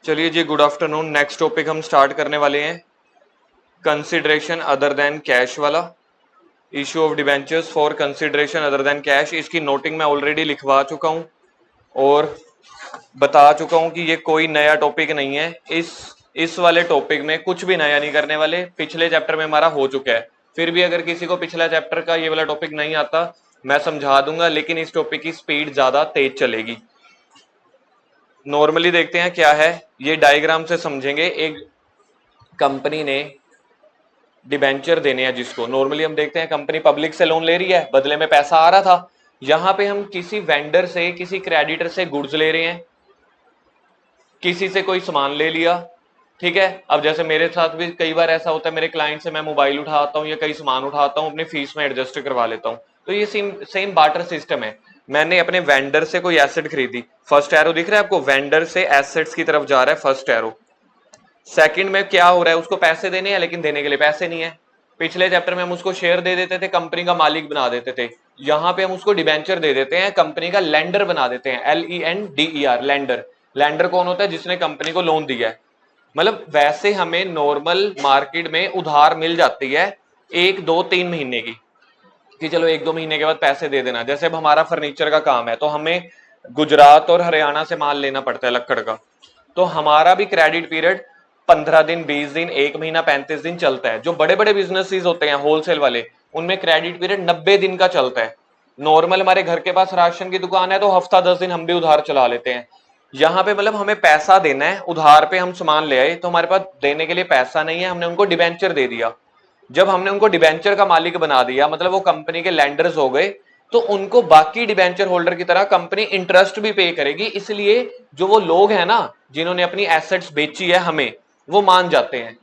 चलिए जी, good afternoon. Next topic हम start करने वाले हैं कंसिडरेशन अदर देन कैश वाला। Issue of debentures for consideration other than cash, इसकी नोटिंग मैं ऑलरेडी लिखवा चुका हूं और बता चुका हूं कि ये कोई नया टॉपिक नहीं है। इस वाले टॉपिक में कुछ भी नया नहीं करने वाले, पिछले चैप्टर में हमारा हो चुका है। फिर भी अगर किसी को पिछला चैप्टर का ये वाला टॉपिक नहीं आता मैं समझा दूंगा, लेकिन इस टॉपिक की स्पीड ज्यादा तेज चलेगी। नॉर्मली देखते हैं क्या है, ये डायग्राम से समझेंगे। एक कंपनी ने डिबेंचर देने हैं जिसको नॉर्मली हम देखते हैं कंपनी पब्लिक से लोन ले रही है, बदले में पैसा आ रहा था। यहां पे हम किसी वेंडर से, किसी क्रेडिटर से गुड्स ले रहे हैं, किसी से कोई सामान ले लिया, ठीक है। अब जैसे मेरे साथ भी कई बार ऐसा होता है, मेरे क्लाइंट से मैं मोबाइल उठाता हूँ या कई सामान उठाता हूँ, अपनी फीस में एडजस्ट करवा लेता हूँ। तो ये सेम बार्टर सिस्टम है। मैंने अपने वेंडर से कोई एसेट खरीदी, फर्स्ट एरो दिख रहा है आपको, वेंडर से एसेट्स की तरफ जा रहा है फर्स्ट एरो। सेकंड में क्या हो रहा है, उसको पैसे देने हैं लेकिन देने के लिए पैसे नहीं है। पिछले चैप्टर में हम उसको शेयर दे देते थे, कंपनी का मालिक बना देते थे। यहाँ पे हम उसको डिबेंचर दे देते हैं, कंपनी का लेंडर बना देते हैं। LENDER, lender. लेंडर कौन होता है? जिसने कंपनी को लोन दिया है। मतलब वैसे हमें नॉर्मल मार्केट में उधार मिल जाती है 1 2 3 महीने की, कि चलो 1 2 महीने के बाद पैसे दे देना। जैसे अब हमारा फर्नीचर का काम है तो हमें गुजरात और हरियाणा से माल लेना पड़ता है लक्कड़ का, तो हमारा भी क्रेडिट पीरियड 15 दिन, 20 दिन, 1 महीना, 35 दिन चलता है। जो बड़े बड़े बिजनेसेस होते हैं होलसेल वाले, उनमें क्रेडिट पीरियड 90 दिन का चलता है। नॉर्मल हमारे घर के पास राशन की दुकान है तो हफ्ता 10 दिन हम भी उधार चला लेते हैं। यहाँ पे मतलब हमें पैसा देना है, उधार पे हम सामान ले आए तो हमारे पास देने के लिए पैसा नहीं है, हमने उनको डिबेंचर दे दिया। जब हमने उनको डिबेंचर का मालिक बना दिया, मतलब वो कंपनी के लैंडर्स हो गए, तो उनको बाकी डिबेंचर होल्डर की तरह कंपनी इंटरेस्ट भी पे करेगी। इसलिए जो वो लोग हैं ना जिन्होंने अपनी एसेट्स बेची है हमें, वो मान जाते हैं,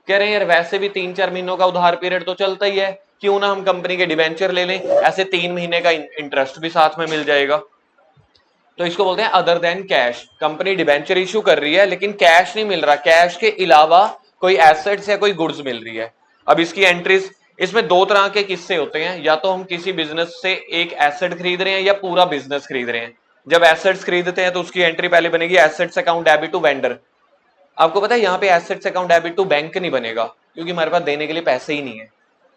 कह रहे हैं यार वैसे भी 3-4 महीनों का उधार पीरियड तो चलता ही है, क्यों ना हम कंपनी के डिबेंचर ले लें, ऐसे 3 महीने का इंटरेस्ट भी साथ में मिल जाएगा। तो इसको बोलते हैं other than cash. Company debenture issue कर रही है लेकिन कैश नहीं मिल रहा, कैश के अलावा कोई एसेट्स या कोई गुड्स मिल रही है। अब इसकी एंट्रीज, इसमें 2 तरह के किस्से होते हैं, या तो हम किसी बिजनेस से एक एसेट खरीद रहे हैं या पूरा बिजनेस खरीद रहे हैं। जब एसेट्स खरीदते हैं तो उसकी एंट्री पहले बनेगी assets account debit to vendor. आपको पता है यहाँ पे assets account debit to bank नहीं बनेगा, क्योंकि हमारे पास देने के लिए पैसे ही नहीं है।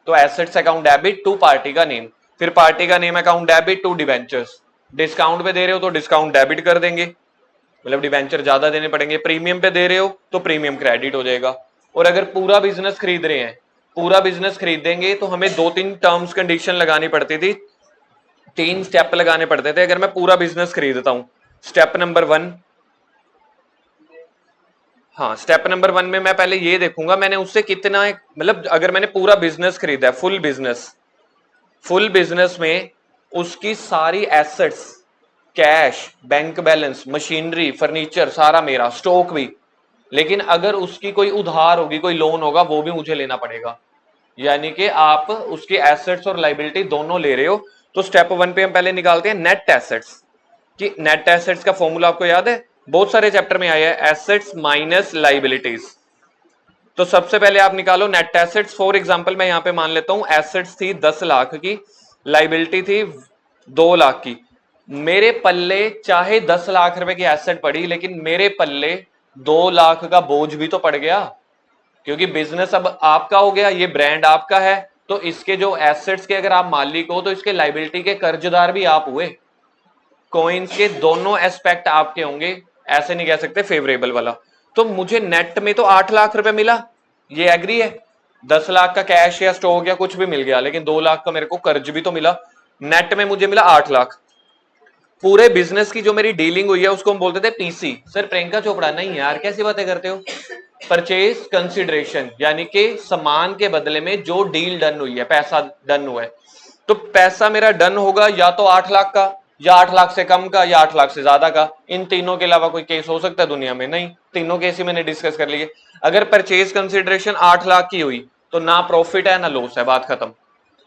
तो assets account debit to party का नेम, फिर पार्टी का name account debit to debentures. Discount पे दे रहे हो तो डिस्काउंट डेबिट कर देंगे, मतलब डिबेंचर ज्यादा देने पड़ेंगे। प्रीमियम पे दे रहे हो तो प्रीमियम क्रेडिट हो जाएगा। और अगर पूरा बिजनेस खरीद रहे हैं, पूरा बिजनेस खरीदेंगे तो हमें 2-3 टर्म्स कंडीशन लगानी पड़ती थी, 3 स्टेप लगाने पड़ते थे अगर मैं पूरा बिजनेस खरीदता हूं। स्टेप नंबर 1, हाँ स्टेप नंबर 1 में मैं पहले ये देखूंगा मैंने उससे कितना, मतलब अगर मैंने पूरा बिजनेस खरीदा है, फुल बिजनेस में उसकी सारी assets, cash, bank balance, machinery, furniture सारा मेरा, स्टॉक भी। लेकिन अगर उसकी कोई उधार होगी, कोई लोन होगा, वो भी मुझे लेना पड़ेगा। यानी कि आप उसके एसेट्स और लाइबिलिटी दोनों ले रहे हो। तो स्टेप 1 पे हम पहले निकालते हैं नेट एसेट्स, कि नेट एसेट्स का फॉर्मूला आपको याद है, बहुत सारे चैप्टर में आया है, एसेट्स माइनस लाइबिलिटीज। तो सबसे पहले आप निकालो नेट एसेट्स। फॉर एग्जांपल मैं यहां पे मान लेता हूं एसेट्स थी 10 लाख की, लाइबिलिटी थी 2 लाख की। मेरे पल्ले चाहे 10 लाख रुपए की एसेट पड़ी, लेकिन मेरे पल्ले 2 लाख का बोझ भी तो पड़ गया, क्योंकि बिजनेस अब आपका हो गया, ये ब्रांड आपका है। तो इसके जो एसेट्स के अगर आप मालिक हो तो इसके लाइबिलिटी के कर्जदार भी आप हुए। कॉइन्स के दोनों एस्पेक्ट आपके होंगे, ऐसे नहीं कह सकते फेवरेबल वाला। तो मुझे नेट में तो 8 लाख रुपए मिला, ये एग्री है। 10 लाख का कैश या स्टॉक या कुछ भी मिल गया, लेकिन 2 लाख का मेरे को कर्ज भी तो मिला। नेट में मुझे मिला 8 लाख। पूरे बिजनेस की जो मेरी डीलिंग हुई है उसको हम बोलते थे पीसी। सर प्रियंका चोपड़ा, नहीं यार कैसी बातें करते हो, परचेज कंसिडरेशन, यानी कि सामान के बदले में जो डील डन हुई है, पैसा डन हुआ है। तो पैसा मेरा डन होगा या तो 8 लाख का, या 8 लाख से कम का, या 8 लाख से ज्यादा का। इन तीनों के अलावा कोई केस हो सकता है दुनिया में? नहीं, तीनों केस ही मैंने डिस्कस कर लिए। अगर परचेज कंसिडरेशन 8 लाख की हुई तो ना प्रॉफिट है ना लॉस है, बात खत्म।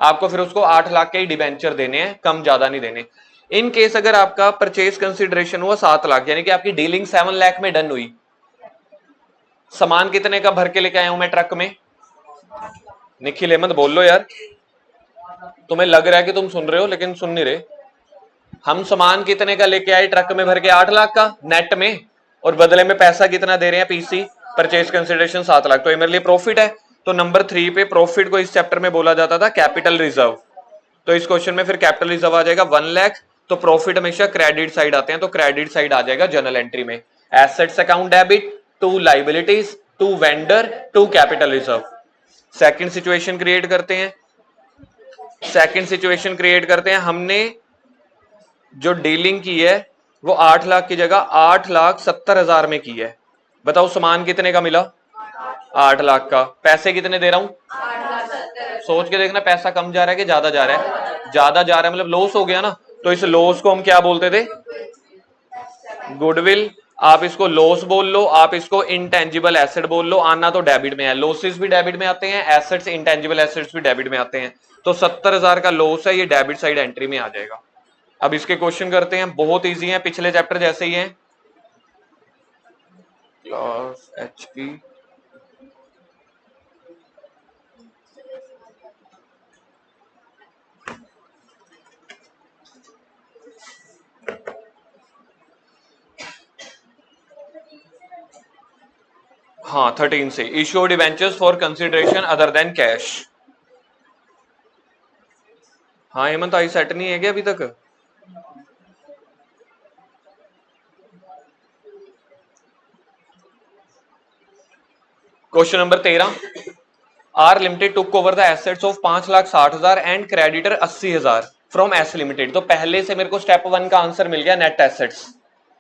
आपको फिर उसको 8 लाख के ही डिबेंचर देने हैं, कम ज्यादा नहीं देने। इन केस अगर आपका परचेज कंसिडरेशन हुआ 7 लाख, यानी कि आपकी डीलिंग 7 लाख में डन हुई, सामान कितने का भर के लेके आया हूं मैं ट्रक में? निखिल अहमद बोल लो यार, तुम्हें लग रहा है कि तुम सुन रहे हो लेकिन सुन नहीं रहे। हम सामान कितने का लेके आए ट्रक में भर के? 8 लाख का नेट में। और बदले में पैसा कितना दे रहे हैं पीसी, परचेज कंसिडरेशन 7 लाख, तो ये मेरे लिए प्रॉफिट है। तो नंबर 3 पे प्रॉफिट को इस चैप्टर में बोला जाता था कैपिटल रिजर्व, तो इस क्वेश्चन में फिर कैपिटल रिजर्व आ जाएगा 1 लाख। तो प्रॉफिट हमेशा क्रेडिट साइड आते हैं, तो क्रेडिट साइड आ जाएगा जर्नल एंट्री में। Assets account debit to liabilities to vendor to capital reserve. Second situation create करते हैं, हमने जो डीलिंग की है वो 8 लाख की जगह 8,70,000 में की है। बताओ सामान कितने का मिला, 8 लाख का। पैसे कितने दे रहा हूं, सोच के देखना पैसा कम जा रहा है कि ज्यादा जा रहा है, ज्यादा जा रहा है मतलब लॉस हो गया ना, तो इस लॉस को हम क्या बोलते थे, गुडविल। आप इसको लॉस बोल लो, आप इसको इंटेंजिबल एसेट बोल लो, आना तो डेबिट में है, लॉसेस भी डेबिट में आते हैं, एसेट्स इंटेंजिबल एसेट्स भी डेबिट में आते हैं। तो 70,000 का लॉस है, ये डेबिट साइड एंट्री में आ जाएगा। अब इसके क्वेश्चन करते हैं, बहुत इजी है, पिछले चैप्टर जैसे ही है। क्लास एचपी हाँ 13 से, issue debentures for consideration other than cash. हाँ हेमंत आई सेट नहीं है क्या अभी तक? Question number 13, R limited took over the assets of 5,60,000 and creditor 80,000 from S limited. तो पहले से मेरे को स्टेप 1 का आंसर मिल गया, नेट एसेट्स।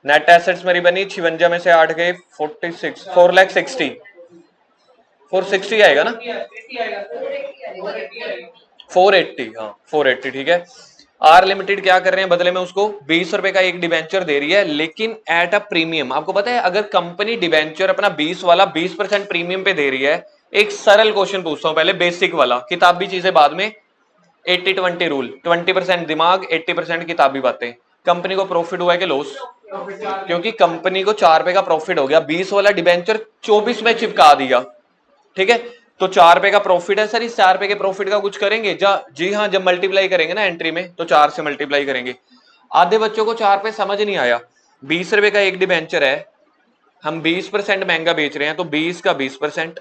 नेट एसेट्स मेरी बनी 56 में से 8 गए 46, 4,60,000, 460 आएगा ना, 480, हाँ 480 ठीक है। आर लिमिटेड क्या कर रहे हैं, बदले में उसको 20 रुपए का एक डिबेंचर दे रही है, लेकिन एट अ प्रीमियम। आपको पता है अगर कंपनी डिबेंचर अपना 20 वाला 20% प्रीमियम पे दे रही है, एक सरल क्वेश्चन पूछता हूं पहले, बेसिक वाला, किताबी चीजें बाद में, 80-20 रूल, 20% दिमाग 80% किताबी बातें। कंपनी को प्रॉफिट हुआ है कि लॉस, क्योंकि कंपनी को 4 रुपए का प्रॉफिट हो गया, 20 वाला डिबेंचर 24 में चिपका दिया, ठीक है, तो 4 रुपए का प्रॉफिट है। सर इस 4 रुपए के प्रॉफिट का कुछ करेंगे जी हाँ, जब मल्टीप्लाई करेंगे ना एंट्री में तो 4 से मल्टीप्लाई करेंगे। आधे बच्चों को 4 पे समझ नहीं आया, 20 रुपए का एक डिबेंचर है, हम 20% महंगा बेच रहे हैं, तो 20 का 20%,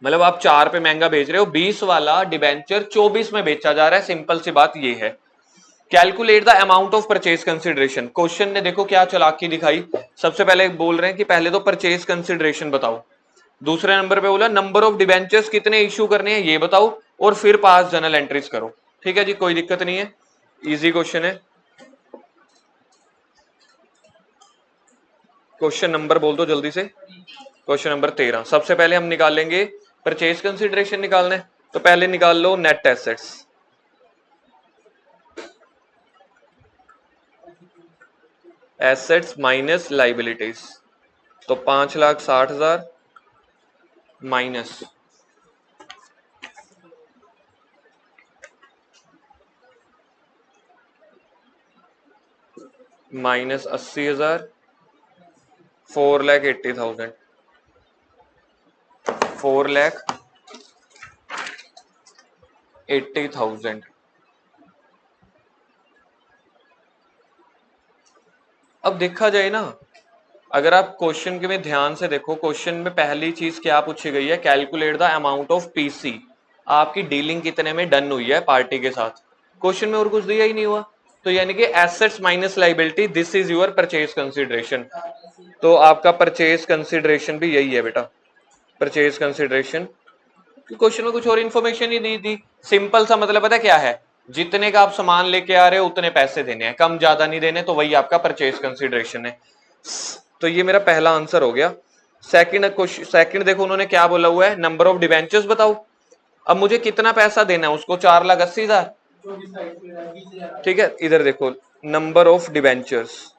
मतलब आप 4 पे महंगा बेच रहे हो, 20 वाला डिबेंचर 24 में बेचा जा रहा है, सिंपल सी बात ये है। Calculate the amount of purchase consideration. Question ने देखो क्या चालाकी दिखाई, सबसे पहले बोल रहे हैं कि पहले तो परचेज कंसिडरेशन बताओ, दूसरे नंबर पे बोला नंबर ऑफ डिबेंचर्स कितने इश्यू करने हैं ये बताओ, और फिर पास जर्नल एंट्रीज करो। ठीक है जी, कोई दिक्कत नहीं है, इजी क्वेश्चन है। क्वेश्चन नंबर बोल दो जल्दी से, क्वेश्चन नंबर 13। सबसे पहले हम निकालेंगे परचेज कंसिडरेशन निकालना है, तो पहले निकाल लो net assets, assets minus liabilities, तो 5,60,000 माइनस माइनस 80,000, 4,80,000, 4,80,000। अब देखा जाए ना, अगर आप क्वेश्चन के में ध्यान से देखो, क्वेश्चन में पहली चीज क्या पूछी गई है, calculate the amount of PC, आपकी डीलिंग कितने में डन हुई है पार्टी के साथ, क्वेश्चन में और कुछ दिया ही नहीं हुआ, तो यानी कि assets minus liability, this is your purchase consideration. तो आपका परचेज कंसिडरेशन भी यही है बेटा, परचेज कंसिडरेशन। क्वेश्चन में कुछ और इन्फॉर्मेशन ही दी थी, सिंपल सा मतलब पता क्या है, जितने का आप सामान लेके आ रहे हो उतने पैसे देने हैं, कम ज्यादा नहीं देने, तो वही आपका परचेज कंसिडरेशन है। तो ये मेरा पहला आंसर हो गया। सेकंड देखो उन्होंने क्या बोला हुआ है, नंबर ऑफ डिबेंचर्स बताओ। अब मुझे कितना पैसा देना है उसको, 4,80,000, ठीक है, इधर देखो नंबर ऑफ डिबेंचर्स।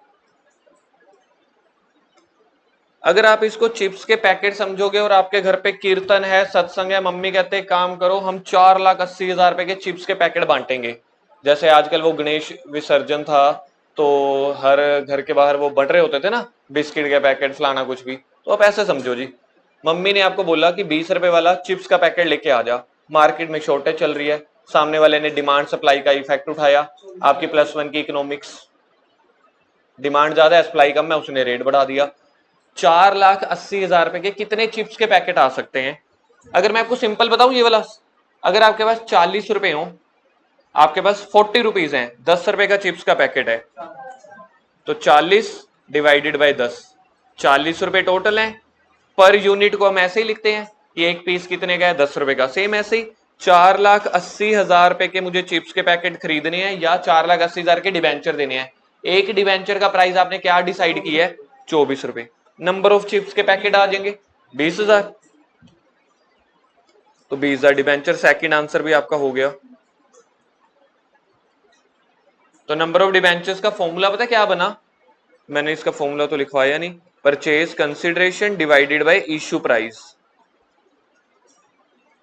अगर आप इसको चिप्स के पैकेट समझोगे और आपके घर पे कीर्तन है, सत्संग है, मम्मी कहते हैं काम करो, हम 4,80,000 रुपए के चिप्स के पैकेट बांटेंगे। जैसे आजकल वो गणेश विसर्जन था, तो हर घर के बाहर वो बट रहे होते थे ना बिस्किट के पैकेट फलाना कुछ भी, तो आप ऐसे समझो जी, मम्मी ने आपको बोला कि 20 रुपए वाला चिप्स का पैकेट लेके आ जा, मार्केट में शॉर्टेज चल रही है, सामने वाले ने डिमांड सप्लाई का इफेक्ट उठाया, आपकी +1 की इकोनॉमिक्स डिमांड ज्यादा है, सप्लाई कम है, उसने रेट बढ़ा दिया। 4,80,000 रुपए के कितने चिप्स के पैकेट आ सकते हैं? अगर मैं आपको सिंपल बताऊं ये वाला, अगर आपके पास 40 रुपए हो, आपके पास 40 रुपीज है, 10 रुपए का चिप्स का पैकेट है, तो 40 डिवाइडेड बाई 10, 40 रुपए टोटल है। पर यूनिट को हम ऐसे ही लिखते हैं कि एक पीस कितने का है, 10 रुपए का। सेम ऐसे ही 4,80,000 रुपए के मुझे चिप्स के पैकेट खरीदने हैं या 4,80,000 के डिबेंचर देने हैं। एक डिबेंचर का प्राइस आपने क्या डिसाइड किया है? 24 रुपए। नंबर ऑफ चिप्स के पैकेट आ जाएंगे 20,000, तो 20,000 डिबेंचर। सेकंड आंसर भी आपका हो गया। तो नंबर ऑफ डिबेंचर्स का फॉर्मूला पता क्या बना? मैंने इसका फॉर्मूला तो लिखवाया नहीं, purchase consideration divided by issue price.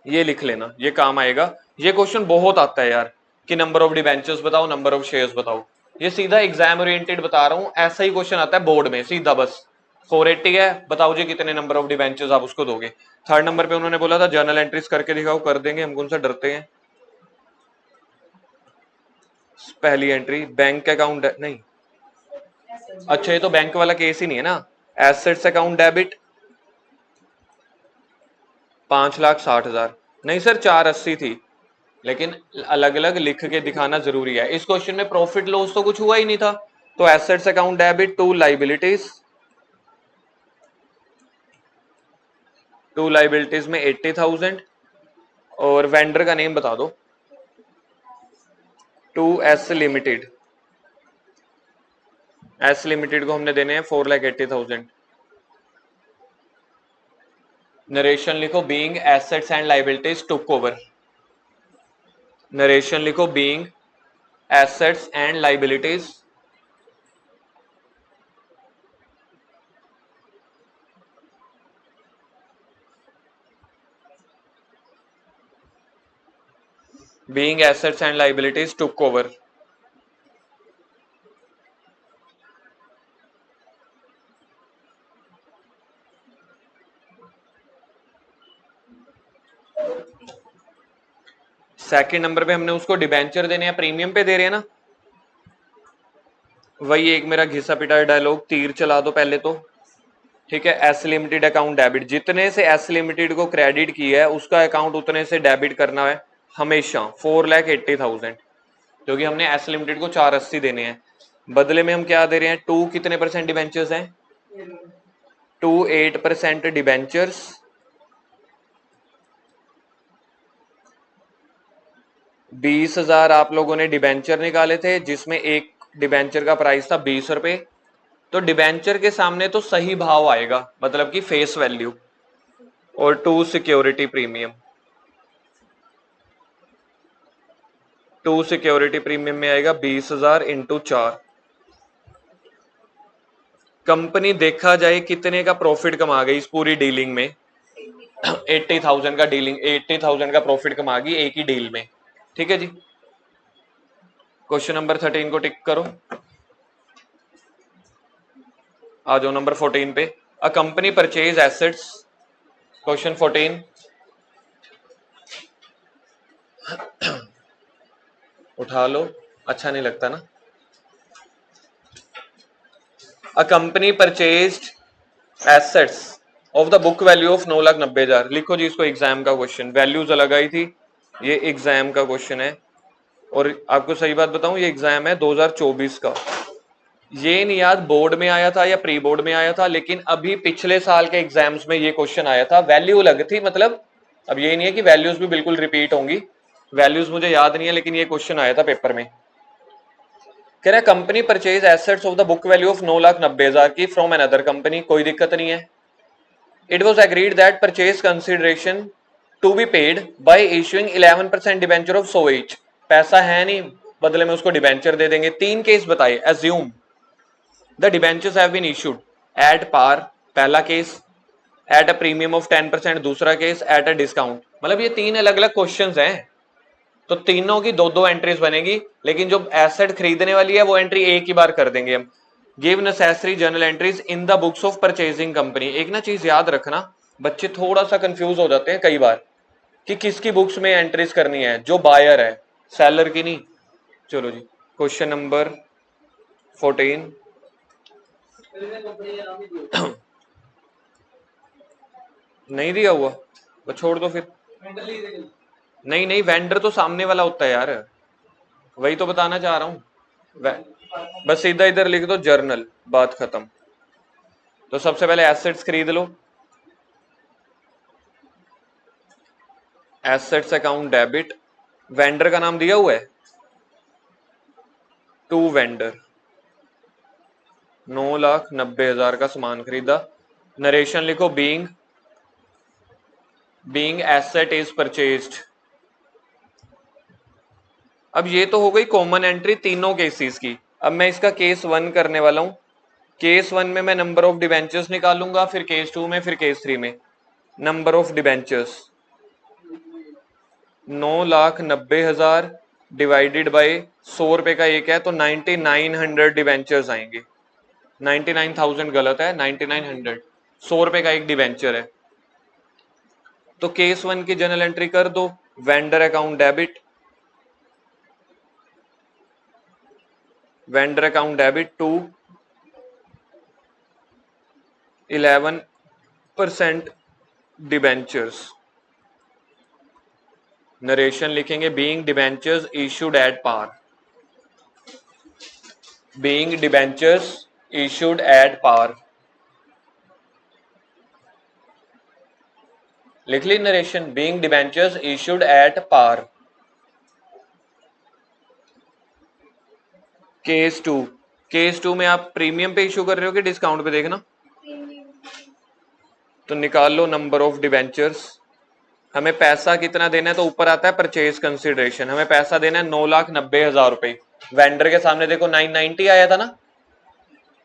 ये लिख लेना, ये काम आएगा। ये क्वेश्चन बहुत आता है यार कि नंबर ऑफ डिबेंचर्स बताओ, नंबर ऑफ शेयर्स बताओ। ये सीधा एग्जाम ओरिएंटेड बता रहा हूं, ऐसा ही क्वेश्चन आता है बोर्ड में सीधा, बस 480 है, बताओ जी कितने नंबर ऑफ डिबेंचर्स, आप उसको दोगे। थर्ड नंबर पे उन्होंने बोला था जर्नल एंट्रीज करके दिखाओ, कर देंगे, हम कौन सा डरते हैं। पहली एंट्री बैंक अकाउंट नहीं, अच्छा ये तो बैंक वाला केस ही नहीं है ना। एसेट्स अकाउंट डेबिट 5,60,000, नहीं सर 480 थी, लेकिन अलग अलग लिख के दिखाना जरूरी है। इस क्वेश्चन में प्रॉफिट लॉस तो कुछ हुआ ही नहीं था, तो assets account debit to liabilities में 80,000, और वेंडर का नेम बता दो, to S limited. S limited को हमने देने हैं 4,80,000। नरेशन लिखो being assets and liabilities took over. Narration लिखो being assets and liabilities being assets and liabilities took over. Second number पे हमने उसको डिबेंचर देने हैं, प्रीमियम पे दे रहे हैं ना। वही एक मेरा घिसा पिटा डायलॉग, तीर चला दो पहले तो, ठीक है। एस लिमिटेड अकाउंट डेबिट, जितने से एस लिमिटेड को क्रेडिट किया है उसका अकाउंट उतने से डेबिट करना है हमेशा, 4,80,000, क्योंकि हमने एस लिमिटेड को 480 देने हैं। बदले में हम क्या दे रहे हैं? 2 कितने परसेंट डिबेंचर्स हैं? 2.8% डिबेंचर्स, 20,000 आप लोगों ने डिबेंचर निकाले थे, जिसमें एक डिबेंचर का प्राइस था 20 रुपए। तो डिबेंचर के सामने तो सही भाव आएगा, मतलब कि फेस वैल्यू, और 2 सिक्योरिटी प्रीमियम। 2 सिक्योरिटी प्रीमियम में आएगा 20,000 इंटू 4। कंपनी देखा जाए कितने का प्रॉफिट कमा गई इस पूरी डीलिंग में? 80,000 का डीलिंग, 80,000 का प्रॉफिट कमा गई एक ही डील में, ठीक है जी। क्वेश्चन नंबर 13 को टिक करो, आ जाओ नंबर 14 पे। A company purchase assets, question 14, उठा लो, अच्छा नहीं लगता ना। A company purchased assets of the book value of 9,90,000। लिखो जी इसको, एग्जाम का क्वेश्चन, वैल्यूज अलग आई थी, ये एग्जाम का क्वेश्चन है। और आपको सही बात बताऊं, ये एग्जाम है 2024 का। ये नहीं याद बोर्ड में आया था या प्री बोर्ड में आया था, लेकिन अभी पिछले साल के एग्जाम्स में ये क्वेश्चन आया था। वैल्यू अलग थी, मतलब अब ये नहीं है कि वैल्यूज भी बिल्कुल रिपीट होंगी, वैल्यूज मुझे याद नहीं है, लेकिन ये क्वेश्चन आया था पेपर में। कह रहा है company purchase assets of the book value of 9,90,000 की फ्रॉम अनदर कंपनी, कोई दिक्कत नहीं है। It was agreed that purchase consideration to be paid by issuing 11% debenture of so each. पैसा है नहीं, बदले में उसको डिबेंचर दे देंगे। 3 केस बताए। Assume the debentures have been issued at par, पहला case, at a premium of 10% दूसरा केस, एट अ डिस्काउंट। मतलब ये 3 अलग अलग क्वेश्चंस हैं, तो तीनों की 2-2 एंट्रीज बनेगी, लेकिन जो एसेट खरीदने वाली है वो एंट्री एक ही बार कर देंगे हम। Give necessary journal entries in the books of purchasing company. एक ना चीज याद रखना, बच्चे थोड़ा सा कंफ्यूज हो जाते हैं कई बार कि किसकी बुक्स में एंट्रीज करनी है, जो बायर है, सेलर की नहीं। चलो जी, क्वेश्चन नंबर 14, नहीं दिया हुआ तो छोड़ दो फिर। नहीं नहीं, वेंडर तो सामने वाला होता है यार, वही तो बताना चाह रहा हूँ। बस सीधा इधर लिख दो जर्नल, बात खत्म। तो सबसे पहले एसेट्स खरीद लो, एसेट्स अकाउंट डेबिट, वेंडर का नाम दिया हुआ है, टू वेंडर, 9,90,000 का सामान खरीदा। नरेशन लिखो, बीइंग एसेट इज परचेज्ड। अब ये तो हो गई कॉमन एंट्री तीनों केसेस की। अब मैं इसका केस 1 करने वाला हूं। केस 1 में मैं नंबर ऑफ डिबेंचर्स निकालूंगा, फिर केस 2 में, फिर केस 3 में। Number of debentures 9,90,000 divided by 100 रुपए का एक है, तो 9900 डिबेंचर्स आएंगे। 99,000 गलत है, 9900, 100 रुपए का एक डिबेंचर है। तो केस 1 की जर्नल एंट्री कर दो, vendor account debit, vendor account debit to 11% debentures. Narration लिखेंगे, being debentures issued at par, being debentures issued at par. लिख ली narration, being debentures issued at par. Case 2, case 2 में आप प्रीमियम पे issue कर रहे हो कि डिस्काउंट पे, देखना। तो निकाल लो नंबर ऑफ डिबेंचर्स। हमें पैसा कितना देना है, तो ऊपर आता है परचेज कंसिडरेशन, हमें पैसा देना है 9,90,000 रुपए। वेंडर के सामने देखो 990 आया था ना।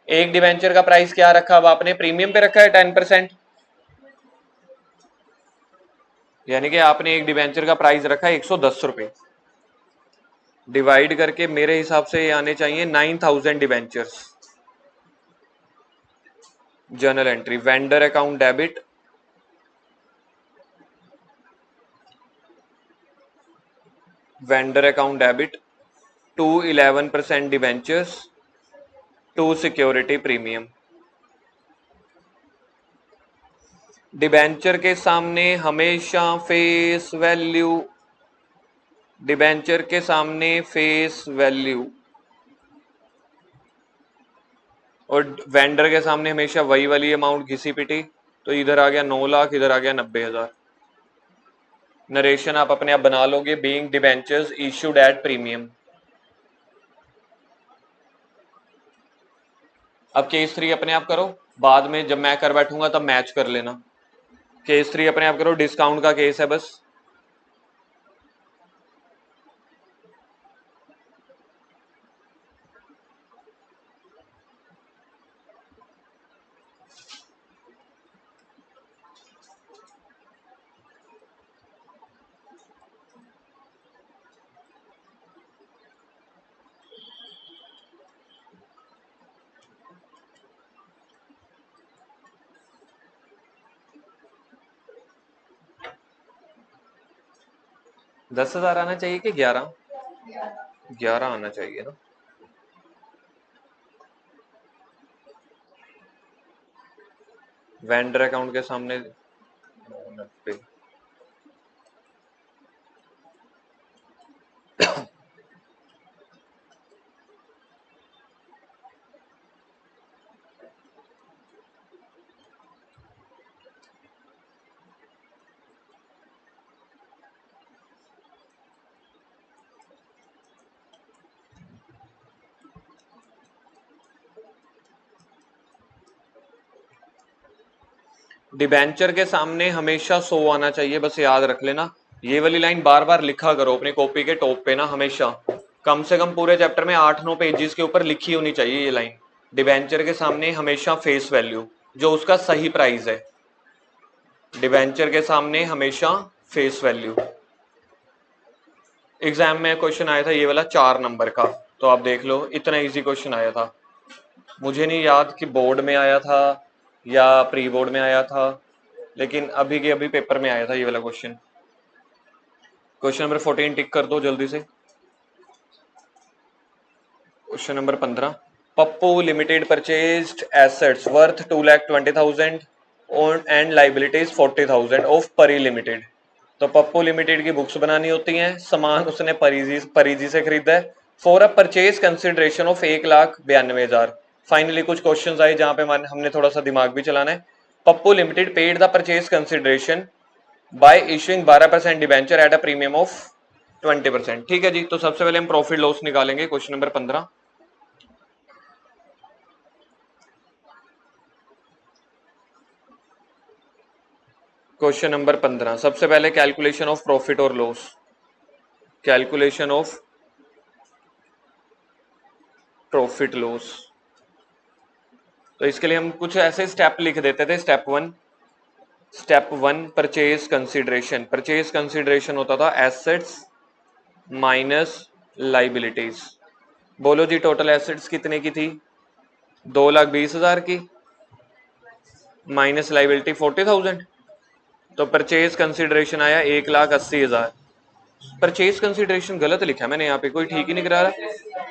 एक डिबेंचर का प्राइस क्या रखा, अब आपने प्रीमियम पे रखा है 10%, यानी कि आपने एक डिबेंचर का प्राइस रखा है 110 रुपए। डिवाइड करके मेरे हिसाब से ये आने चाहिए 9,000 debentures. Journal entry, vendor account debit, vendor account debit to 11% debentures to security premium. Debenture के सामने हमेशा फेस वैल्यू, डिबेंचर के सामने फेस वैल्यू, और वेंडर के सामने हमेशा वही वाली अमाउंट घिसी पिटी। तो इधर आ गया 9 लाख, इधर आ गया 90,000। नरेशन आप अपने आप बना लोगे, being debentures issued at premium. अब केस 3 अपने आप करो, बाद में जब मैं कर बैठूंगा तब मैच कर लेना। केस 3 अपने आप करो, डिस्काउंट का केस है बस। दस हजार आना चाहिए कि 11? 11 आना चाहिए ना। वेंडर अकाउंट के सामने 90। डिबेंचर के सामने हमेशा 100 आना चाहिए, बस याद रख लेना। ये वाली लाइन बार बार लिखा करो अपनी कॉपी के टॉप पे ना, हमेशा कम से कम पूरे चैप्टर में 8-9 पेजेस के ऊपर लिखी होनी चाहिए ये लाइन। डिबेंचर के सामने हमेशा फेस वैल्यू, जो उसका सही प्राइस है। डिबेंचर के सामने हमेशा फेस वैल्यू। एग्जाम में क्वेश्चन आया था ये वाला 4 नंबर का, तो आप देख लो, इतना इजी क्वेश्चन आया था। मुझे नहीं याद कि बोर्ड में आया था या प्री बोर्ड में आया था, लेकिन अभी के अभी पेपर में आया था ये वाला क्वेश्चन। क्वेश्चन नंबर 14 टिक कर दो जल्दी से। Question number 15, Pappu limited purchased assets worth 2,20,000 and liabilities 40,000 of परी लिमिटेड। तो पप्पू लिमिटेड की बुक्स बनानी होती हैं, सामान उसने परिजी से खरीदा है for a purchase consideration of 1,92,000। Finally कुछ क्वेश्चंस आए जहां पे हमने थोड़ा सा दिमाग भी चलाना है। Pappu limited paid the purchase consideration bye issuing 12% debenture at a premium of 20%। ठीक है जी, तो सबसे पहले हम प्रॉफिट लॉस निकालेंगे। Question number 15। क्वेश्चन नंबर 15 सबसे पहले कैलकुलेशन ऑफ प्रॉफिट और loss. Calculation of profit loss, तो इसके लिए हम कुछ ऐसे स्टेप लिख देते थे। Step one purchase consideration. Purchase consideration होता था एसेट्स माइनस लाइबिलिटीज। बोलो जी, टोटल एसेट्स कितने की थी? 2,20,000 की माइनस लाइबिलिटी 40,000, तो परचेज कंसिडरेशन आया 1,80,000। परचेज कंसिडरेशन गलत लिखा है मैंने यहाँ पे, कोई ठीक ही नहीं करा रहा।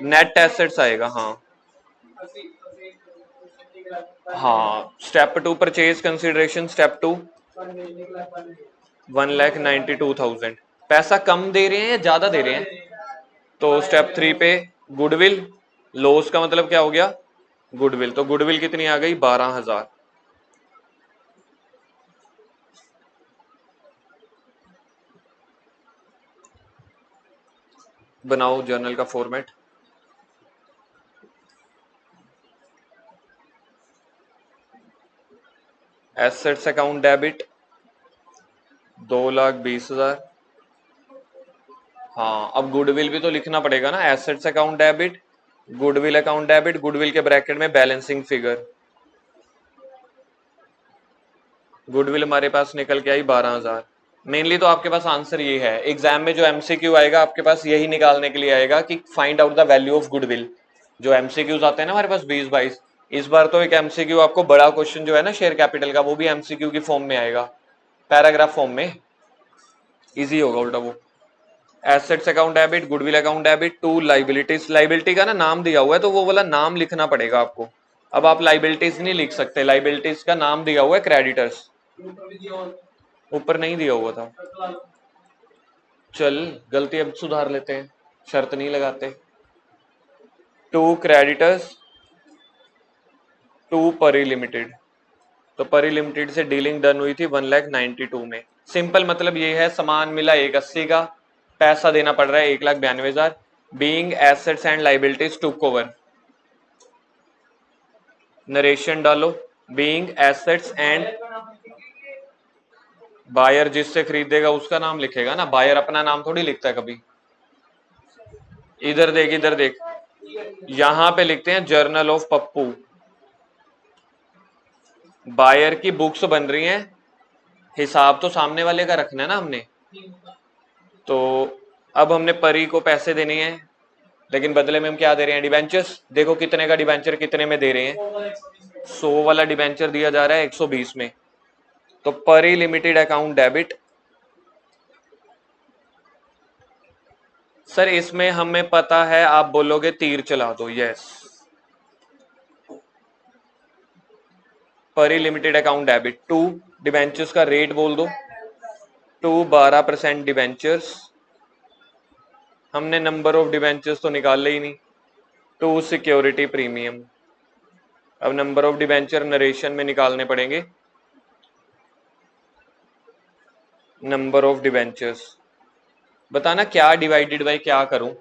नेट एसेट्स आएगा। हाँ step two purchase consideration. Step two 1,92,000। पैसा कम दे रहे हैं या ज्यादा दे रहे हैं? तो स्टेप थ्री पे गुडविल। लॉस का मतलब क्या हो गया? गुडविल। तो गुडविल कितनी आ गई? 12,000। बनाओ जर्नल का फॉर्मेट। Assets account debit 2,20,000। हाँ अब गुडविल भी तो लिखना पड़ेगा ना। Assets account debit, goodwill account debit, goodwill के ब्रैकेट में बैलेंसिंग फिगर। गुडविल हमारे पास निकल के आई 12,000। मेनली तो आपके पास आंसर ये है, एग्जाम में जो एमसीक्यू आएगा आपके पास यही निकालने के लिए आएगा कि find out the value of goodwill. जो एमसीक्यूज आते हैं ना हमारे पास 20-22, इस बार तो एक एमसीक्यू आपको बड़ा क्वेश्चन जो है ना शेयर कैपिटल का, वो भी एमसीक्यू की फॉर्म में आएगा, पैराग्राफ फॉर्म में। इजी होगा उल्टा वो। Assets account debit, goodwill account debit to liabilities. Liability का ना नाम दिया हुआ है तो वो वाला नाम लिखना पड़ेगा आपको। अब आप लाइबिलिटीज नहीं लिख सकते, लाइबिलिटीज का नाम दिया हुआ है क्रेडिटर्स। ऊपर नहीं दिया हुआ था। चल गलती अब सुधार लेते हैं, शर्त नहीं लगाते। टू क्रेडिटर्स टू परी लिमिटेड। तो परी लिमिटेड से डीलिंग डन हुई थी 1,92,000 में। सिंपल मतलब ये है, सामान मिला 180 का, पैसा देना पड़ रहा है 1,92,000। Being assets and liabilities took over. Narration डालो। बीइंग एसेट्स एंड, बायर जिससे खरीदेगा उसका नाम लिखेगा ना, बायर अपना नाम थोड़ी लिखता है कभी। इधर देख, इधर देख, यहां पे लिखते हैं जर्नल ऑफ पप्पू। बायर की बुक्स बन रही हैं, हिसाब तो सामने वाले का रखना है ना हमने। तो अब हमने परी को पैसे देने हैं, लेकिन बदले में हम क्या दे रहे हैं? डिबेंचर्स। देखो कितने का डिबेंचर कितने में दे रहे हैं? 100 वाला डिबेंचर दिया जा रहा है 120 में। तो परी लिमिटेड अकाउंट डेबिट। सर इसमें हमें पता है, आप बोलोगे तीर चला दो, yes. Pari limited account debit to debentures का रेट बोल दो, टू 12% डिबेंचर्स। हमने नंबर ऑफ डिबेंचर्स तो निकाल ही नहीं। To security premium. अब नंबर ऑफ डिबेंचर नरेशन में निकालने पड़ेंगे। नंबर ऑफ डिबेंचर्स बताना क्या डिवाइडेड बाय क्या करूं?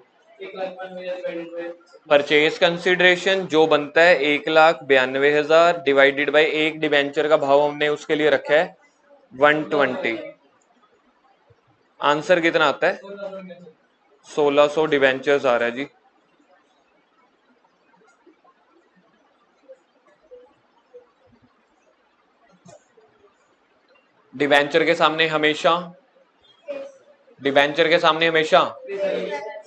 परचेज कंसिडरेशन जो बनता है 1,92,000 डिवाइडेड बाय एक डिबेंचर का भाव हमने उसके लिए रखा है 120। आंसर कितना आता है? 1,600 डिबेंचर्स आ रहा है जी। डिबेंचर के सामने हमेशा, डिबेंचर के सामने हमेशा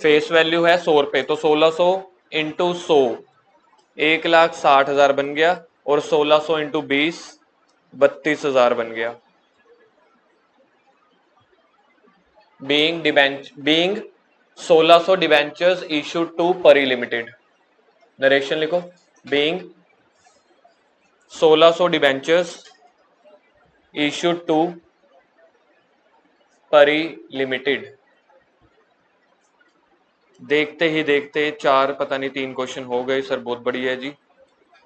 फेस वैल्यू है 100 रुपए, तो 1,600 इंटू 100 1,60,000 बन गया, और 1,600 इंटू 20 32,000 बन गया। बीइंग 1,600 डिबेंचर्स इशूड टू परी लिमिटेड। नरेशन लिखो। बीइंग 1600 डिबेंचर्स इशूड टू परी लिमिटेड। देखते ही देखते चार पता नहीं 3 क्वेश्चन हो गए सर, बहुत बढ़िया है जी।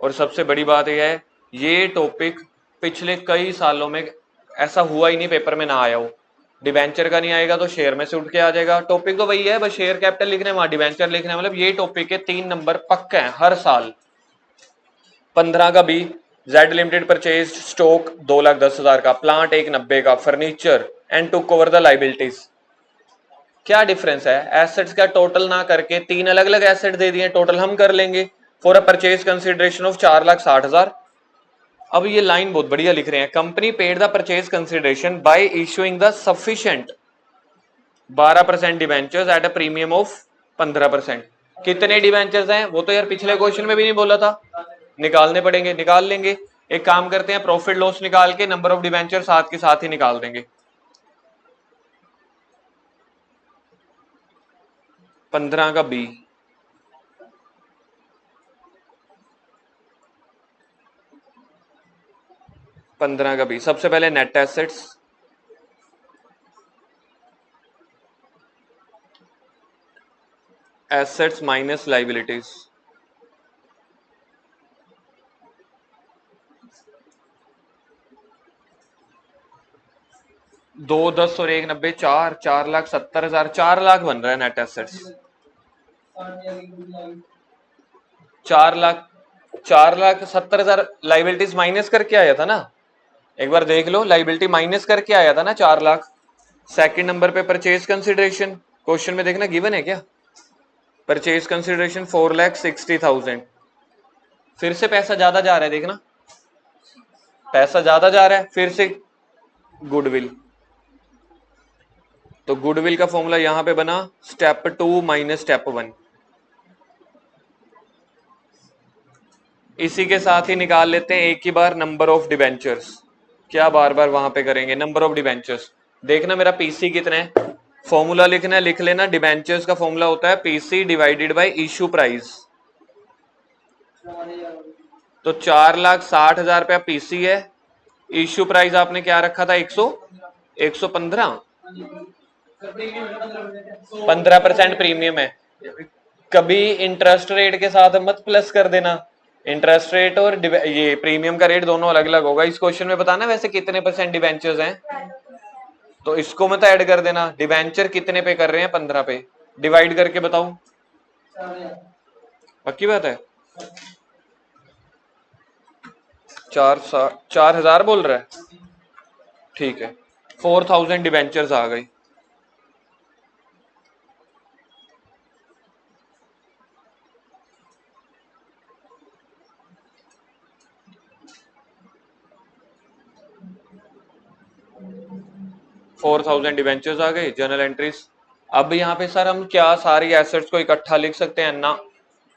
और सबसे बड़ी बात यह है, ये टॉपिक पिछले कई सालों में ऐसा हुआ ही नहीं पेपर में ना आया हो। डिबेंचर का नहीं आएगा तो शेयर में से उठ के आ जाएगा। टॉपिक तो वही है, बस शेयर कैपिटल लिखने वहां डिबेंचर लिखने, मतलब ये टॉपिक के 3 नंबर पक्के हैं हर साल। 15 का B, Z limited purchase stock 2,10,000 का, प्लांट 190 का, furniture and took over the liabilities. क्या डिफरेंस है? एसेट्स का टोटल ना करके 3 अलग अलग एसेट दे दिए, टोटल हम कर लेंगे for a purchase consideration of 4,60,000। अब ये लाइन बहुत बढ़िया लिख रहे हैं, company paid the purchase consideration bye issuing the sufficient 12% debentures eight a premium of 15%। कितने डिबेंचर्स हैं वो तो यार पिछले क्वेश्चन में भी नहीं बोला था, निकालने पड़ेंगे, निकाल लेंगे। एक काम करते हैं, प्रॉफिट लॉस निकाल के नंबर ऑफ डिबेंचर साथ के साथ ही निकाल देंगे। 15 का बी, सबसे पहले net assets, assets minus liabilities. 2,10 और 1,90, 4,70,000, 4 लाख बन रहा है नेट एसेट्स। 4,70,000 लाइबिलिटीज माइनस करके आया था ना, एक बार देख लो, लाइबिलिटी माइनस करके आया था ना 4 लाख। सेकंड नंबर पे परचेज कंसिडरेशन, क्वेश्चन में देखना गिवन है क्या, परचेज कंसिडरेशन 4,60,000। फिर से पैसा ज्यादा जा रहा है, देखना पैसा ज्यादा जा रहा है। फिर से गुडविल, तो गुडविल का फॉर्मूला यहां पे बना स्टेप 2 माइनस स्टेप 1। इसी के साथ ही निकाल लेते हैं एक ही बार नंबर ऑफ डिबेंचर्स। क्या बार बार वहां पे करेंगे, नंबर ऑफ डिबेंचर्स। देखना मेरा पीसी कितने है, फॉर्मूला लिखना है, लिख लेना। डिबेंचर्स का फॉर्मूला होता है PC divided by issue price. तो 4,60,000 रुपया पीसी है, इश्यू प्राइस आपने क्या रखा था, 115। 15% प्रीमियम है। कभी इंटरेस्ट रेट के साथ मत प्लस कर देना, इंटरेस्ट रेट और ये प्रीमियम का रेट दोनों अलग अलग होगा। इस क्वेश्चन में बताना वैसे कितने परसेंट डिबेंचर्स हैं, तो इसको मत ऐड कर देना। डिबेंचर कितने पे कर रहे हैं, 15 पे, डिवाइड करके बताओ। पक्की बात है, 4,000 बोल रहा है, ठीक है। 4,000 डिबेंचर्स आ गई। फोर थाउजेंड डिवेंचर्स आ गए, जर्नल एंट्रीज। अब यहाँ पे सर हम क्या सारी एसेट्स को इकट्ठा लिख सकते हैं ना,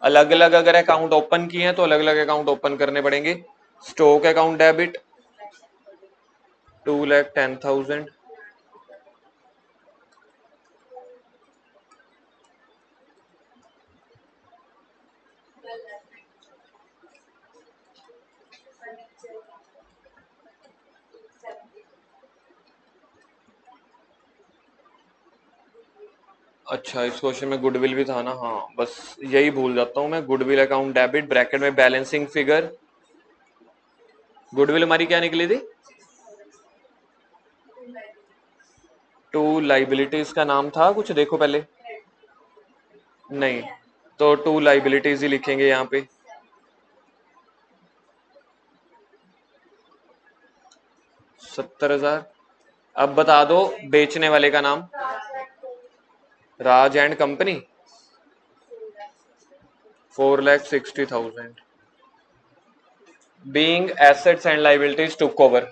अलग अलग अगर अकाउंट ओपन किए हैं तो अलग अलग अकाउंट ओपन करने पड़ेंगे। स्टॉक अकाउंट डेबिट 2,10,000, अच्छा इस क्वेश्चन में गुडविल भी था ना, हाँ बस यही भूल जाता हूँ मैं। गुडविल अकाउंट डेबिट ब्रैकेट में बैलेंसिंग फिगर, गुडविल हमारी क्या निकली थी, टू लाइबिलिटीज का नाम था कुछ, देखो पहले, नहीं तो टू लाइबिलिटीज ही लिखेंगे यहाँ पे। 70,000। अब बता दो बेचने वाले का नाम, Raj and company, 4,60,000। Being assets and liabilities took over,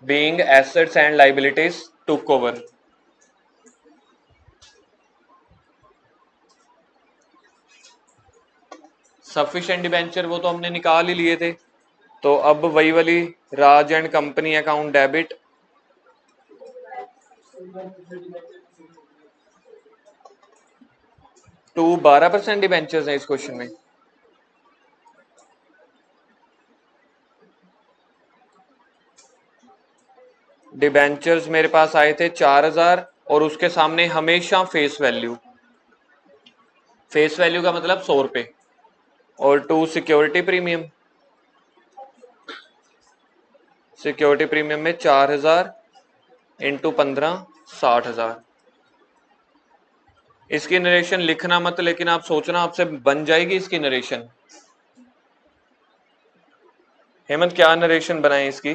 being assets and liabilities took over. Sufficient debenture वो तो हमने निकाल ही लिए थे, तो अब वही वाली Raj and company account debit, to 12% debentures है इस क्वेश्चन में। डिबेंचर्स मेरे पास आए थे 4000 और उसके सामने हमेशा फेस वैल्यू, फेस वैल्यू का मतलब 100 रुपए, और to security premium, security premium में 4000 इंटू 15 60,000। इसकी नरेशन लिखना मत, लेकिन आप सोचना आपसे बन जाएगी इसकी नरेशन। हेमंत क्या नरेशन बनाए इसकी?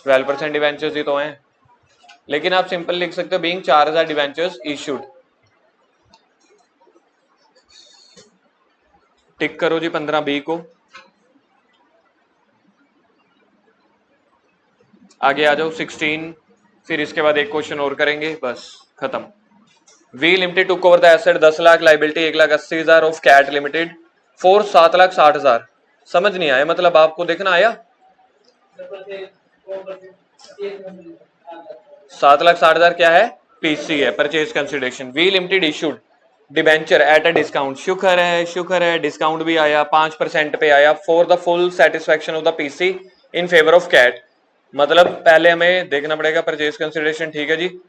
12% डिवेंचर्स ही तो हैं, लेकिन आप सिंपल लिख सकते हो बीइंग 4000 डिवेंचर्स इशूड। टिक करो जी 15B को। आगे आ जाओ 16, फिर इसके बाद एक क्वेश्चन और करेंगे, बस खत्म। V limited took over the asset 10 lakh, liability 1,80,000 of Cat limited for 7,60,000। समझ नहीं आया, मतलब आपको देखना आया 7,60,000 क्या है? पीसी है, purchase consideration. V limited issued debenture at a discount, शुक्र है डिस्काउंट भी आया, 5% पे आया, for the full satisfaction of the PC in favour of Cat. मतलब पहले हमें देखना पड़ेगा परचेज कंसिडरेशन, ठीक है जी।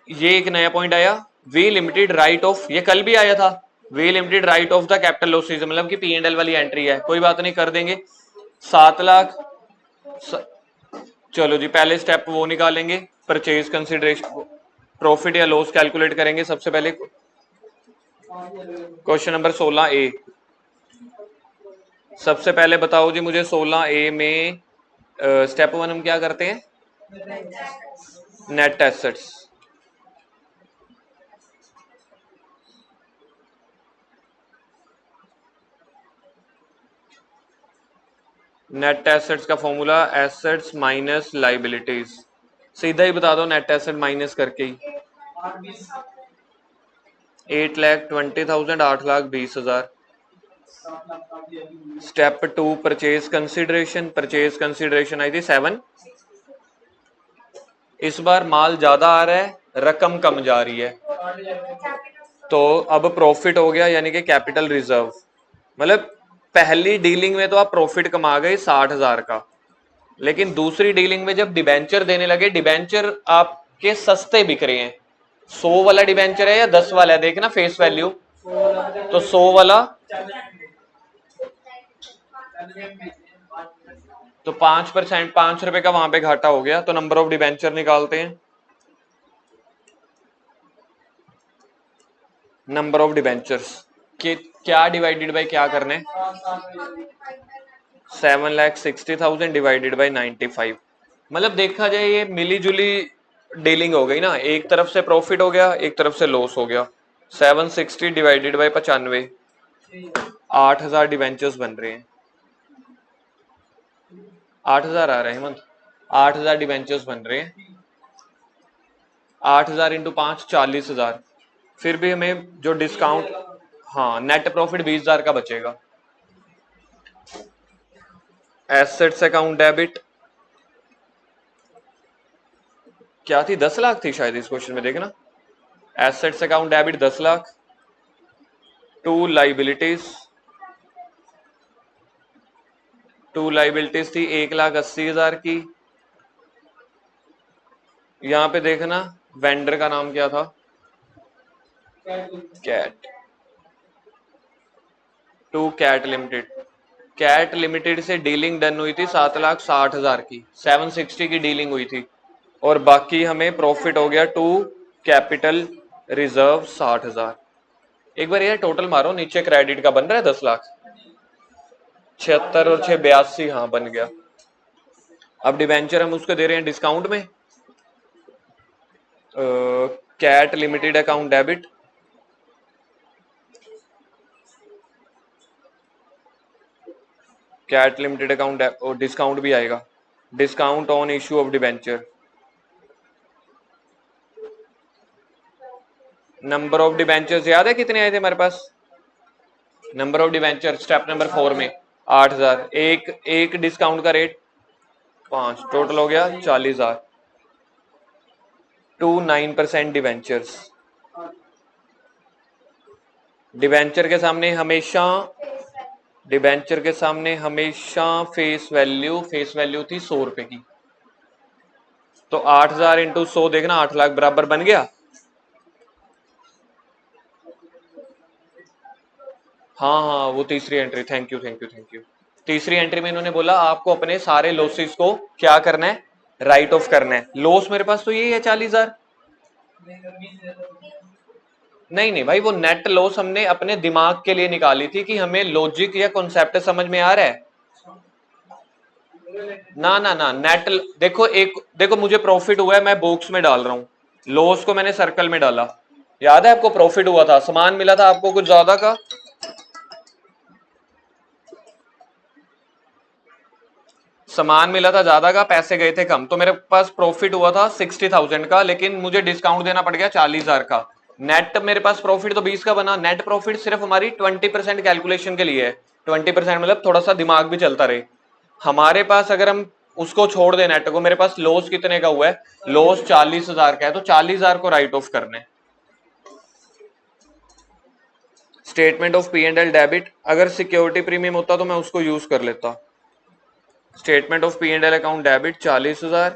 ये एक नया पॉइंट आया, वी लिमिटेड राइट ऑफ, ये कल भी आया था, V limited write off the capital losses, मतलब कि P&L वाली एंट्री है, कोई बात नहीं कर देंगे। 7 लाख, चलो जी पहले स्टेप वो निकालेंगे, परचेज कंसिडरेशन, प्रॉफिट या लॉस कैलकुलेट करेंगे सबसे पहले। क्वेश्चन नंबर 16A, सबसे पहले बताओ जी मुझे 16A में स्टेप 1 हम क्या करते हैं? Net assets. नेट एसेट्स का फॉर्मूला एसेट्स माइनस लाइबिलिटीज, सीधा ही बता दो नेट एसेट माइनस करके ही। 8,20,000, 8,20,000। Step 2 purchase consideration, purchase consideration आई थी 7। इस बार माल ज्यादा आ रहा है, रकम कम जा रही है, तो अब प्रॉफिट हो गया, यानी कि कैपिटल रिजर्व। मतलब पहली डीलिंग में तो आप प्रॉफिट कमा गए 60,000 का, लेकिन दूसरी डीलिंग में जब डिबेंचर देने लगे, डिबेंचर आपके सस्ते बिक रहे हैं। 100 वाला डिबेंचर है या 10 वाला है, देखना फेस वैल्यू, तो 100 वाला तो 5%, 5 रुपए का वहां पे घाटा हो गया, तो नंबर ऑफ डिबेंचर निकालते हैं। नंबर ऑफ डिबेंचर्स के क्या डिवाइडेड बाय क्या करने, 7,60,000 डिवाइडेड बाय 95। मतलब देखा जाए ये मिली जुली डीलिंग हो गई ना, एक तरफ से प्रॉफिट हो गया, एक तरफ से लॉस हो गया। 760 डिवाइडेड बाय 95, 8,000 डिवेंचर्स बन रहे हैं। 8,000 आ रहे हैं हेमंत, 8,000 डिवेंचर्स बन रहे हैं। 8,000 इंटू 5 40,000। फिर भी हमें जो डिस्काउंट, हाँ नेट प्रॉफिट 20,000 का बचेगा। एसेट्स अकाउंट डेबिट क्या थी, 10 लाख थी शायद इस क्वेश्चन में, देखना assets account debit 10 lakh. To liabilities, to liabilities थी 1,80,000 की। यहां पे देखना वेंडर का नाम क्या था, Cat, to Cat limited. Cat limited से डीलिंग डन हुई थी 7,60,000 की, 760 की डीलिंग हुई थी, और बाकी हमें प्रॉफिट हो गया टू कैपिटल रिजर्व 60,000। एक बार ये टोटल मारो नीचे, क्रेडिट का बन रहा है 10 लाख, 76 और 6 82, हाँ बन गया। अब डिवेंचर हम उसको दे रहे हैं डिस्काउंट में, Cat limited account debit, Cat limited account और डिस्काउंट भी आएगा, discount on issue of debenture. Number of debentures याद है कितने आए थे हमारे पास? Number of debenture step number 4 में 8,000, एक डिस्काउंट का रेट 5, टोटल हो गया 40,000। To 9% debentures. डिवेंचर के सामने हमेशा फेस वैल्यू थी 100 रुपए की। तो 8,000 इंटू 100 देखना 8 लाख बराबर बन गया। हाँ, वो तीसरी एंट्री, थैंक यू। तीसरी एंट्री में इन्होंने बोला आपको अपने सारे लॉसेस को क्या करना है, राइट ऑफ करना है। लॉस मेरे पास तो यही है 40,000। नहीं भाई, वो नेट लॉस हमने अपने दिमाग के लिए निकाली थी कि हमें लॉजिक या कॉन्सेप्ट समझ में आ रहा है। ना नेट देखो मुझे प्रॉफिट हुआ है, मैं बॉक्स में डाल रहा हूं। लॉस को मैंने सर्कल में डाला। याद है आपको, प्रॉफिट हुआ था, सामान मिला था आपको कुछ ज्यादा का। सामान मिला था ज्यादा का, पैसे गए थे कम, तो मेरे पास प्रॉफिट हुआ था 60,000 का, लेकिन मुझे डिस्काउंट देना पड़ गया 40,000 का। नेट मेरे पास प्रॉफिट तो 20 का बना। नेट प्रॉफिट सिर्फ हमारी 20% कैलकुलेशन के लिए है। 20% मतलब थोड़ा सा दिमाग भी चलता रहे हमारे पास। अगर हम उसको छोड़ दे नेट को, मेरे पास लॉस कितने का हुआ है, लॉस 40,000 का है, तो 40,000 को राइट ऑफ करने। Statement of P and L debit, अगर सिक्योरिटी प्रीमियम होता तो मैं उसको यूज कर लेता। Statement of P and L account debit 40,000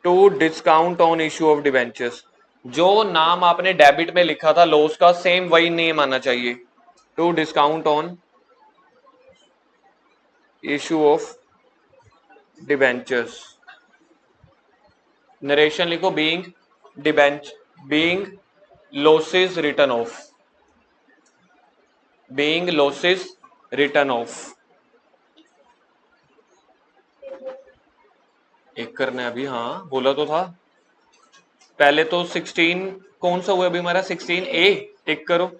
to discount on issue of debentures. जो नाम आपने डेबिट में लिखा था लॉस का, सेम वही नेम आना चाहिए। To discount on issue of debentures. Narration लिखो, being losses written off, being losses written off. एक करना है अभी, हाँ बोला तो था। पहले तो 16 कौन सा हुआ अभी हमारा, 16A टिक करो।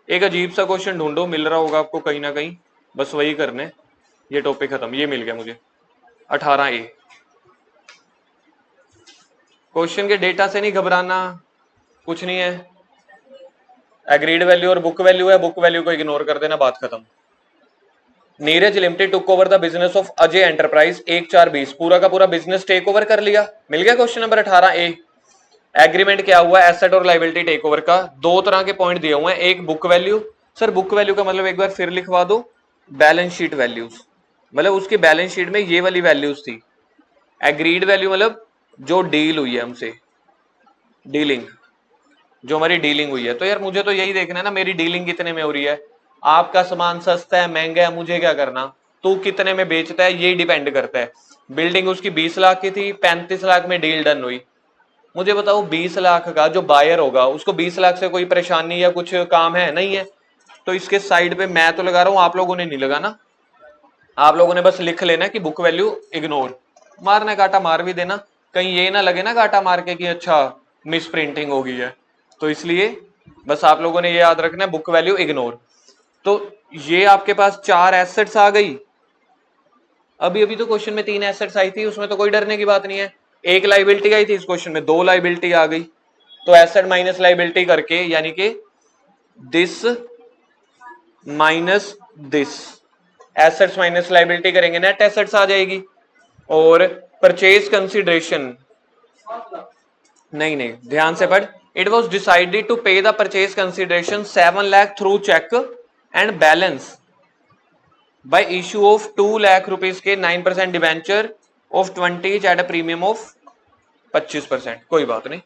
एक अजीब सा क्वेश्चन ढूंढो, मिल रहा होगा आपको कहीं ना कहीं, बस वही करने। ये टॉपिक खत्म, ये मिल गया मुझे 18A। क्वेश्चन के डेटा से नहीं घबराना, कुछ नहीं है। एग्रीड वैल्यू और बुक वैल्यू है, बुक वैल्यू को इग्नोर कर देना, बात खत्म। Neeraj limited took over the business of Ajay enterprise 1/4/20, पूरा का पूरा बिजनेस टेक ओवर कर लिया। मिल गया क्वेश्चन नंबर 18A। एग्रीमेंट क्या हुआ, एसेट और लाइबिलिटी टेक ओवर का। दो तरह के पॉइंट दिए हुए हैं, एक book value. Sir book value का मतलब एक बार फिर लिखवा दो, बैलेंस शीट वैल्यूज, मतलब उसकी बैलेंस शीट में ये वाली वैल्यूज थी। एग्रीड वैल्यू मतलब जो डील हुई है हमसे, डीलिंग, जो हमारी डीलिंग हुई है। तो यार मुझे तो यही देखना है ना, मेरी डीलिंग कितने में हो रही है। आपका सामान सस्ता है महंगा है, मुझे क्या करना, तू कितने में बेचता है ये डिपेंड करता है। बिल्डिंग उसकी 20 लाख की थी, 35 लाख में डील डन हुई। मुझे बताओ 20 लाख का जो बायर होगा उसको 20 लाख से कोई परेशानी या कुछ काम है, नहीं है। तो इसके साइड पे मैं तो लगा रहा हूं, आप लोगों ने नहीं लगाना। आप लोगों ने बस लिख लेना कि बुक वैल्यू इग्नोर, मारने काटा मार भी देना, कहीं ये ना लगे ना काटा मार के कि अच्छा मिस प्रिंटिंग हो गई है। तो इसलिए बस आप लोगों ने ये याद रखना है, बुक वैल्यू इग्नोर। तो ये आपके पास 4 एसेट्स आ गई। अभी अभी तो क्वेश्चन में 3 एसेट्स आई थी, उसमें तो कोई डरने की बात नहीं है। एक लाइबिलिटी आई थी, इस क्वेश्चन में 2 लाइबिलिटी आ गई। तो एसेट माइनस लाइबिलिटी करके, यानी कि this minus this, assets minus liability करेंगे, नेट एसेट्स आ जाएगी। और परचेज कंसिडरेशन, नहीं ध्यान से पढ़। It was decided to pay the purchase consideration 7 lakh through cheque and balance by issue of 2 lakh rupees के 9% debenture of 20 at a premium of 25%। कोई बात नहीं।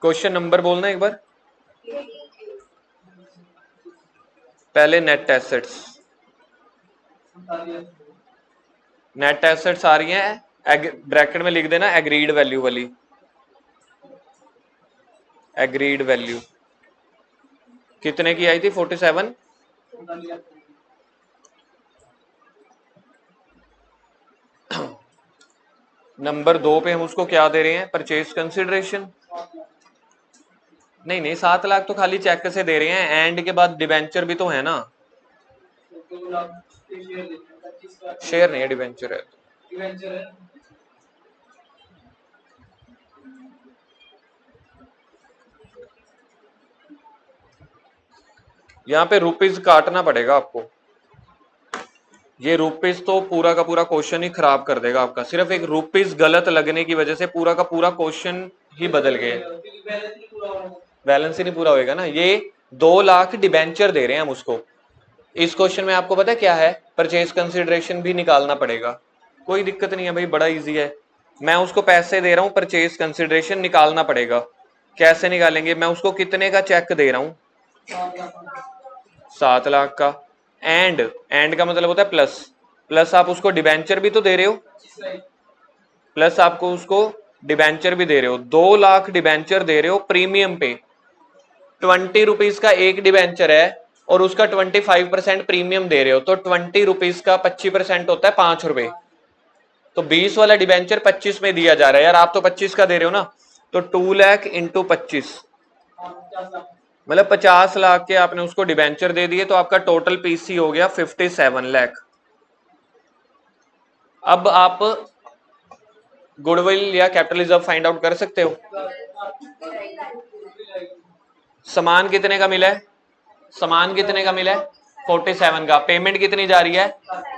क्वेश्चन नंबर बोलना एक बार, पहले नेट एसेट्स, नेट एसेट्स आ रही हैं, ब्रैकेट में लिख देना एग्रीड वैल्यू वाली। एग्रीड वैल्यू कितने की आई थी, 47। नंबर 2 पे हम उसको क्या दे रहे हैं, परचेज कंसिडरेशन। नहीं 7 लाख तो खाली चेक से दे रहे हैं, एंड के बाद डिबेंचर भी तो है ना। शेयर नहीं है, डिबेंचर है। यहाँ पे रुपीज काटना पड़ेगा आपको, ये रुपीस तो पूरा का पूरा क्वेश्चन ही खराब कर देगा आपका, सिर्फ एक रुपीस गलत लगने की वजह से पूरा का पूरा क्वेश्चन ही बदल गया। बैलेंस ही नहीं पूरा होएगा ना। ये 2 लाख डिबेंचर दे रहे हैं हम उसको। इस क्वेश्चन में आपको पता है क्या है, परचेज कंसिडरेशन भी निकालना पड़ेगा। कोई दिक्कत नहीं है भाई, बड़ा इजी है। मैं उसको पैसे दे रहा हूं, परचेज कंसिडरेशन निकालना पड़ेगा। कैसे निकालेंगे, मैं उसको कितने का चेक दे रहा हूं, 7 लाख का। एंड का मतलब होता है प्लस, प्लस आप उसको डिबेंचर भी तो दे रहे हो, प्लस आपको उसको डिबेंचर भी दे रहे हो। 2 लाख डिबेंचर दे रहे हो प्रीमियम पे। 20 रुपीज का एक डिबेंचर है और उसका 25% प्रीमियम दे रहे हो, तो 20 रुपीज का 25% होता है 5 रुपए। तो 20 वाला डिबेंचर 25 में दिया जा रहा है यार, आप तो 25 का दे रहे हो ना। तो 2 लाख इंटू 25 मतलब 50 लाख के आपने उसको डिबेंचर दे दिए, तो आपका टोटल पीसी हो गया 57 लाख। अब आप गुडविल या कैपिटल रिजर्व फाइंड आउट कर सकते हो। सामान कितने का मिला है, सामान कितने का मिला है, 47 का। पेमेंट कितनी जा रही है,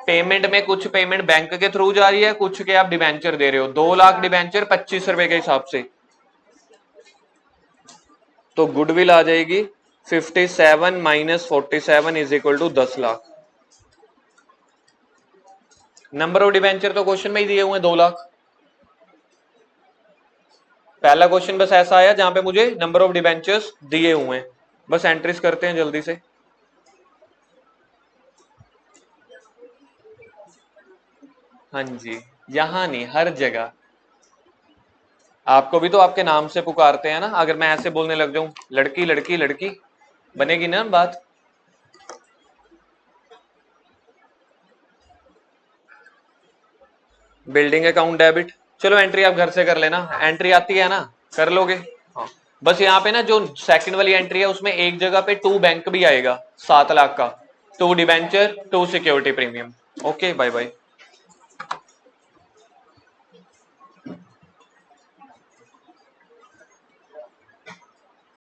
पेमेंट में कुछ पेमेंट बैंक के थ्रू जा रही है, कुछ के आप डिबेंचर दे रहे हो। 2 लाख डिबेंचर 25 रुपए के हिसाब से, तो गुडविल आ जाएगी 57 minus 47 is equal to 10 lakh. Number of debenture तो क्वेश्चन में ही दिए हुए हैं 2 लाख। पहला क्वेश्चन बस ऐसा आया जहां पे मुझे नंबर ऑफ डिबेंचर्स दिए हुए हैं। बस एंट्रीज करते हैं जल्दी से। हाँ जी, यहां नहीं, हर जगह। आपको भी तो आपके नाम से पुकारते हैं ना। अगर मैं ऐसे बोलने लग जाऊं, लड़की लड़की लड़की, बनेगी ना बात। बिल्डिंग अकाउंट डेबिट, चलो एंट्री आप घर से कर लेना। एंट्री आती है ना, कर लोगे। हाँ, बस यहाँ पे ना जो सेकंड वाली एंट्री है उसमें एक जगह पे 2 बैंक भी आएगा 7 लाख का, 2 debenture 2 security premium. Okay, bye bye.